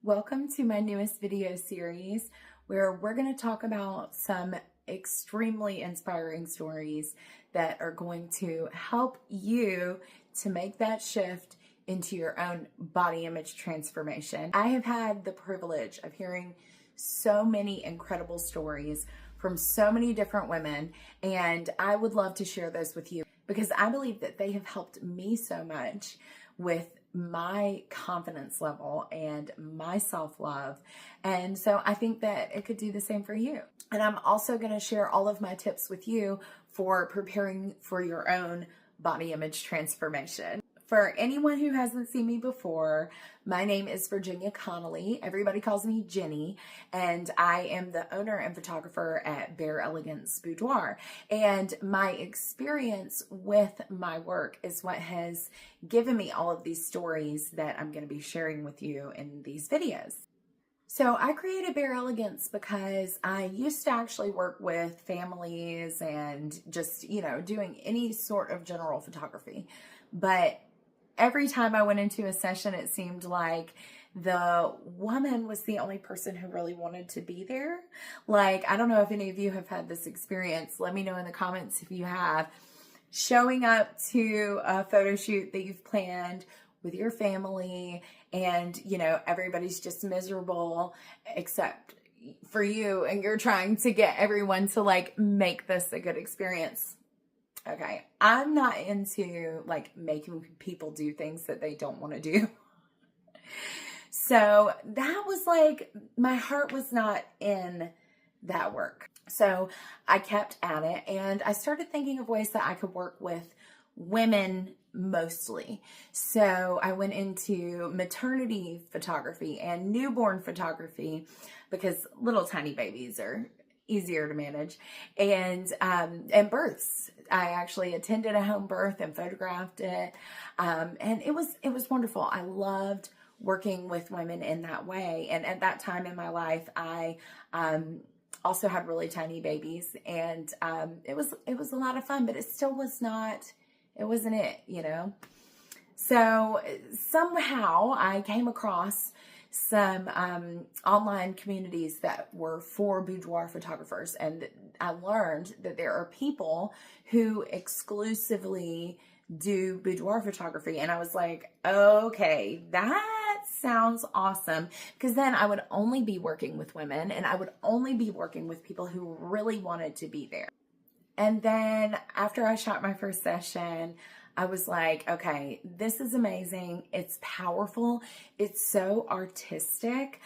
Welcome to my newest video series where we're going to talk about some extremely inspiring stories that are going to help you to make that shift into your own body image transformation. I have had the privilege of hearing so many incredible stories from so many different women, and I would love to share those with you because I believe that they have helped me so much with my confidence level and my self-love. And so I think that it could do the same for you. And I'm also going to share all of my tips with you for preparing for your own body image transformation. For anyone who hasn't seen me before, my name is Virginia Connolly. Everybody calls me Jenny, and I am the owner and photographer at Bare Elegance Boudoir. And my experience with my work is what has given me all of these stories that I'm going to be sharing with you in these videos. So I created Bare Elegance because I used to actually work with families and just, doing any sort of general photography. But every time I went into a session, it seemed like the woman was the only person who really wanted to be there. Like, I don't know if any of you have had this experience. Let me know in the comments if you have. Showing up to a photo shoot that you've planned with your family and, everybody's just miserable except for you, and you're trying to get everyone to make this a good experience. Okay, I'm not into making people do things that they don't want to do. So that was my heart was not in that work. So I kept at it, and I started thinking of ways that I could work with women mostly. So I went into maternity photography and newborn photography because little tiny babies are easier to manage, and births. I actually attended a home birth and photographed it, and it was wonderful. I loved working with women in that way. And at that time in my life, I also had really tiny babies, and it was a lot of fun, but it still was not. It wasn't it, So somehow I came across some online communities that were for boudoir photographers, and I learned that there are people who exclusively do boudoir photography, and I was like, okay, that sounds awesome, because then I would only be working with women, and I would only be working with people who really wanted to be there. And then after I shot my first session, I was like, okay, this is amazing. It's powerful. It's so artistic.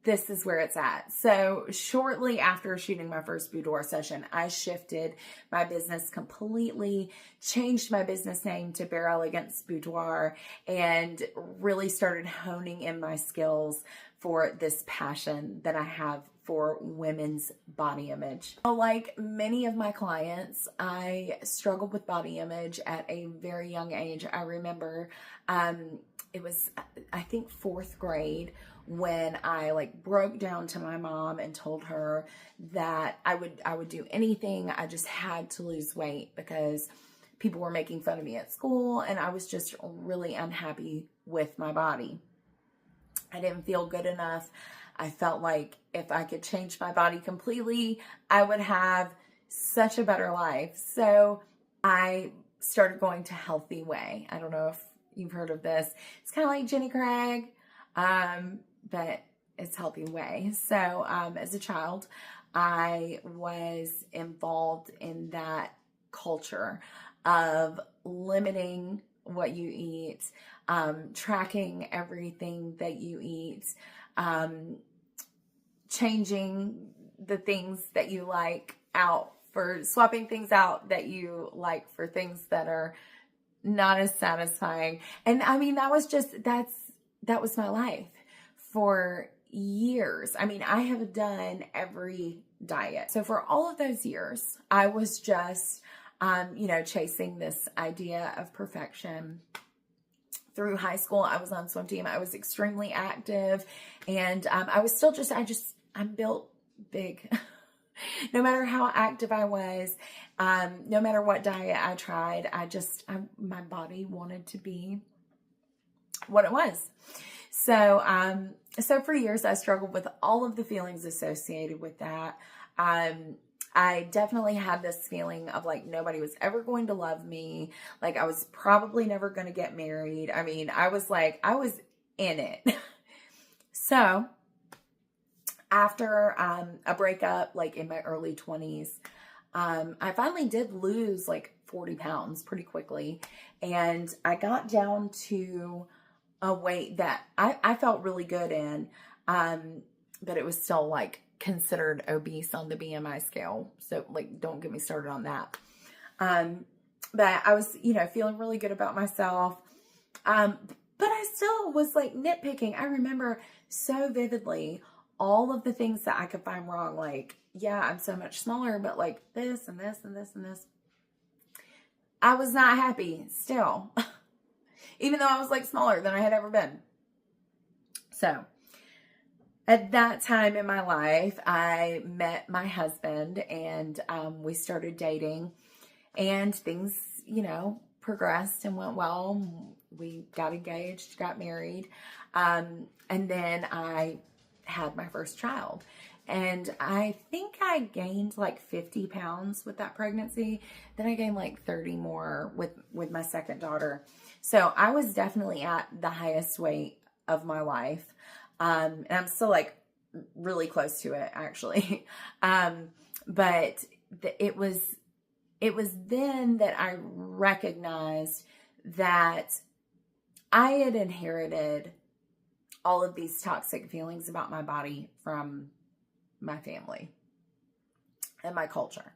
This is where it's at. So shortly after shooting my first boudoir session, I shifted my business completely, changed my business name to Bare Elegance Boudoir, and really started honing in my skills for this passion that I have for women's body image. Like many of my clients, I struggled with body image at a very young age. I remember it was, I think, 4th grade when I broke down to my mom and told her that I would do anything. I just had to lose weight because people were making fun of me at school, and I was just really unhappy with my body. I didn't feel good enough. I felt like if I could change my body completely, I would have such a better life. So I started going to Healthy Way. I don't know if you've heard of this. It's kind of like Jenny Craig, but it's Healthy Way. So as a child, I was involved in that culture of limiting what you eat, tracking everything that you eat, changing the things that you like out for, swapping things out that you like for things that are not as satisfying. And I mean, that was my life for years. I mean, I have done every diet. So for all of those years, I was just, chasing this idea of perfection. Through high school, I was on swim team. I was extremely active, and I was still I'm built big. No matter how active I was, no matter what diet I tried, my body wanted to be what it was. So for years I struggled with all of the feelings associated with that. I definitely had this feeling of like nobody was ever going to love me. Like I was probably never going to get married. I mean, I was in it. So after a breakup, like in my early 20s, I finally did lose like 40 pounds pretty quickly. And I got down to a weight that I felt really good in. But it was still like considered obese on the BMI scale. So like, don't get me started on that. But I was, feeling really good about myself. But I still was like nitpicking. I remember so vividly all of the things that I could find wrong. Like, yeah, I'm so much smaller, but like this and this and this and this. I was not happy still, even though I was like smaller than I had ever been. So at that time in my life, I met my husband and we started dating, and things, progressed and went well. We got engaged, got married. And then I had my first child. And I think I gained like 50 pounds with that pregnancy. Then I gained like 30 more with my second daughter. So I was definitely at the highest weight of my life. And I'm still like really close to it actually. But it was then that I recognized that I had inherited all of these toxic feelings about my body from my family and my culture.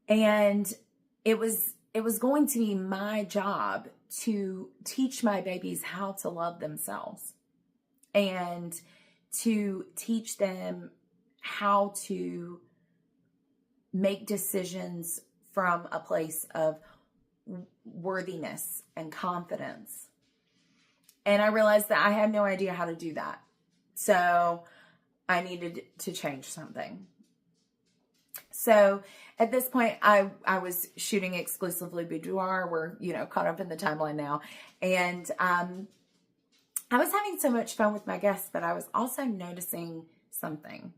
And it was going to be my job to teach my babies how to love themselves and to teach them how to make decisions from a place of worthiness and confidence. And I realized that I had no idea how to do that. So I needed to change something. So at this point, I was shooting exclusively boudoir. We're, caught up in the timeline now. And I was having so much fun with my guests, but I was also noticing something.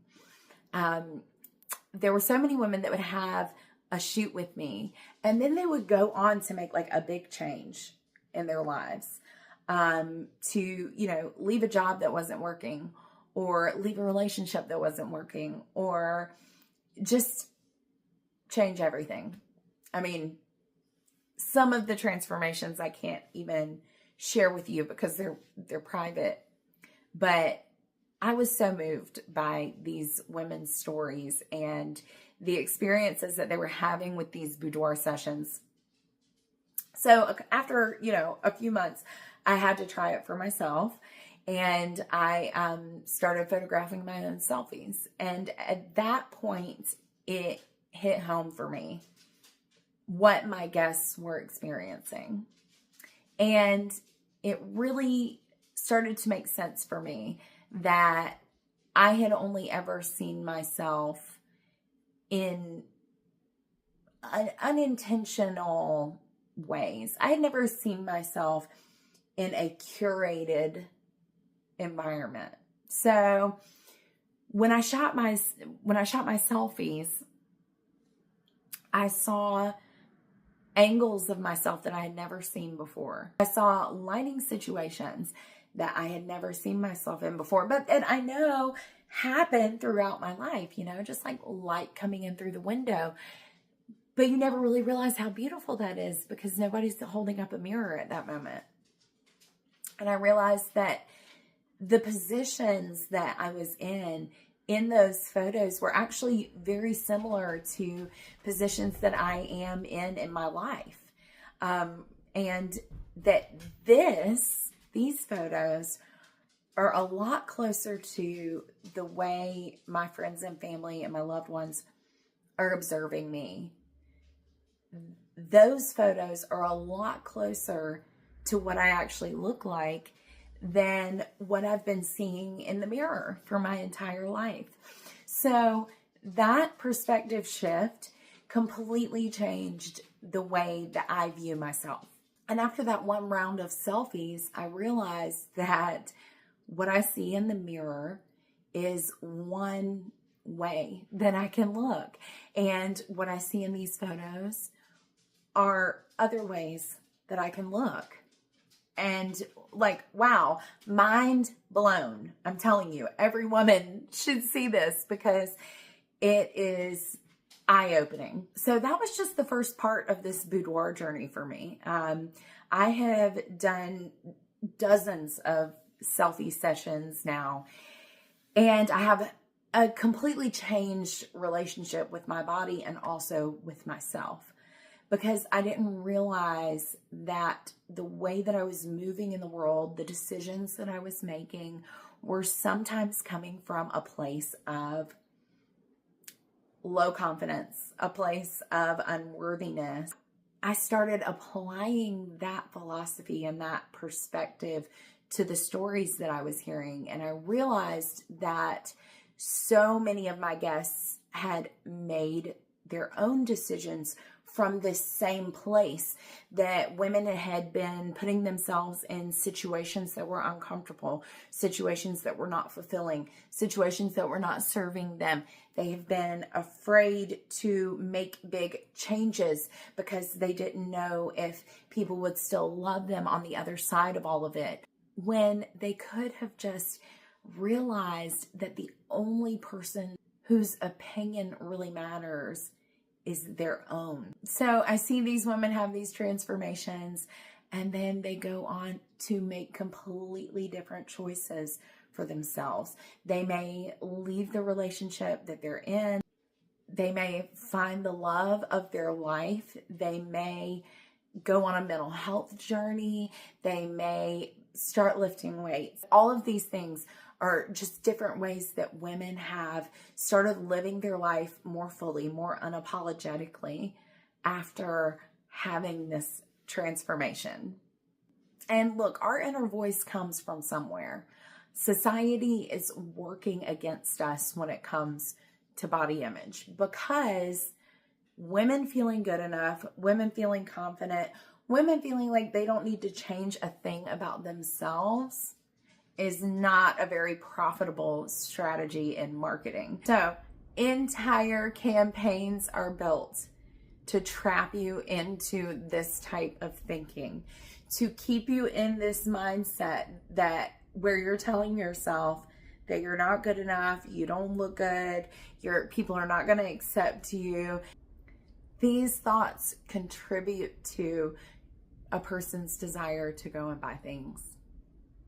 There were so many women that would have a shoot with me, and then they would go on to make like a big change in their lives, to, leave a job that wasn't working, or leave a relationship that wasn't working, or just change everything. I mean, some of the transformations I can't even share with you because they're private, but I was so moved by these women's stories and the experiences that they were having with these boudoir sessions. So after, a few months, I had to try it for myself, and I started photographing my own selfies. And at that point, it hit home for me what my guests were experiencing. And it really started to make sense for me that I had only ever seen myself in unintentional ways. I had never seen myself in a curated environment. So when I shot my selfies, I saw angles of myself that I had never seen before. I saw lighting situations that I had never seen myself in before, but that I know happened throughout my life, just like light coming in through the window. But you never really realize how beautiful that is because nobody's holding up a mirror at that moment. And I realized that the positions that I was in those photos were actually very similar to positions that I am in my life. And that these photos are a lot closer to the way my friends and family and my loved ones are observing me. Those photos are a lot closer to what I actually look like than what I've been seeing in the mirror for my entire life. So that perspective shift completely changed the way that I view myself. And after that one round of selfies, I realized that what I see in the mirror is one way that I can look. And what I see in these photos are other ways that I can look. And like, wow, mind blown. I'm telling you, every woman should see this because it is eye-opening. So that was just the first part of this boudoir journey for me. I have done dozens of selfie sessions now, and I have a completely changed relationship with my body and also with myself, because I didn't realize that the way that I was moving in the world, the decisions that I was making, were sometimes coming from a place of low confidence, a place of unworthiness. I started applying that philosophy and that perspective to the stories that I was hearing. And I realized that so many of my guests had made their own decisions from this same place, that women had been putting themselves in situations that were uncomfortable, situations that were not fulfilling, situations that were not serving them. They have been afraid to make big changes because they didn't know if people would still love them on the other side of all of it, when they could have just realized that the only person whose opinion really matters is their own. So I see these women have these transformations, and then they go on to make completely different choices for themselves. They may leave the relationship that they're in. They may find the love of their life. They may go on a mental health journey. They may start lifting weights. All of these things are just different ways that women have started living their life more fully, more unapologetically after having this transformation. And look, our inner voice comes from somewhere. Society is working against us when it comes to body image, because women feeling good enough, women feeling confident, women feeling like they don't need to change a thing about themselves is not a very profitable strategy in marketing. So entire campaigns are built to trap you into this type of thinking, to keep you in this mindset that where you're telling yourself that you're not good enough, you don't look good, people are not going to accept you. These thoughts contribute to a person's desire to go and buy things.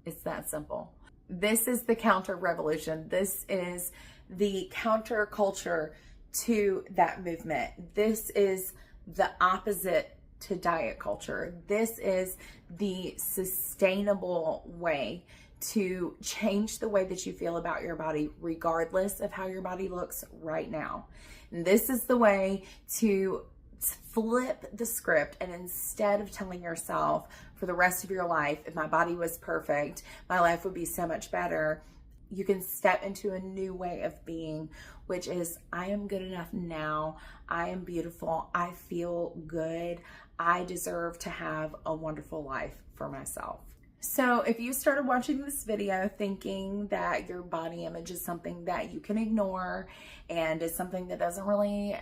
It's that simple. This is the counter revolution. This is the counter culture to that movement. This is the opposite to diet culture. This is the sustainable way to change the way that you feel about your body, regardless of how your body looks right now. And this is the way to flip the script, and instead of telling yourself for the rest of your life, if my body was perfect, my life would be so much better, you can step into a new way of being, which is, I am good enough now. I am beautiful. I feel good. I deserve to have a wonderful life for myself. So if you started watching this video thinking that your body image is something that you can ignore and is something that doesn't really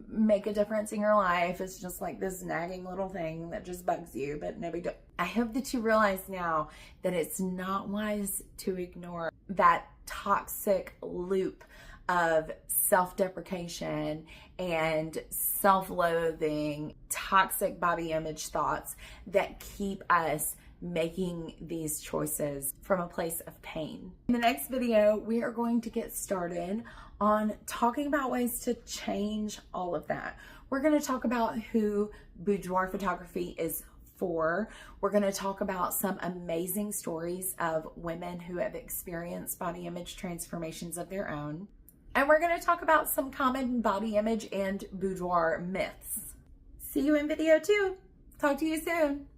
make a difference in your life, it's just like this nagging little thing that just bugs you, but no big deal. I hope that you realize now that it's not wise to ignore that toxic loop of self-deprecation and self-loathing, toxic body image thoughts that keep us making these choices from a place of pain. In the next video, we are going to get started on talking about ways to change all of that. We're going to talk about who boudoir photography is for. We're going to talk about some amazing stories of women who have experienced body image transformations of their own. And we're going to talk about some common body image and boudoir myths. See you in video 2. Talk to you soon.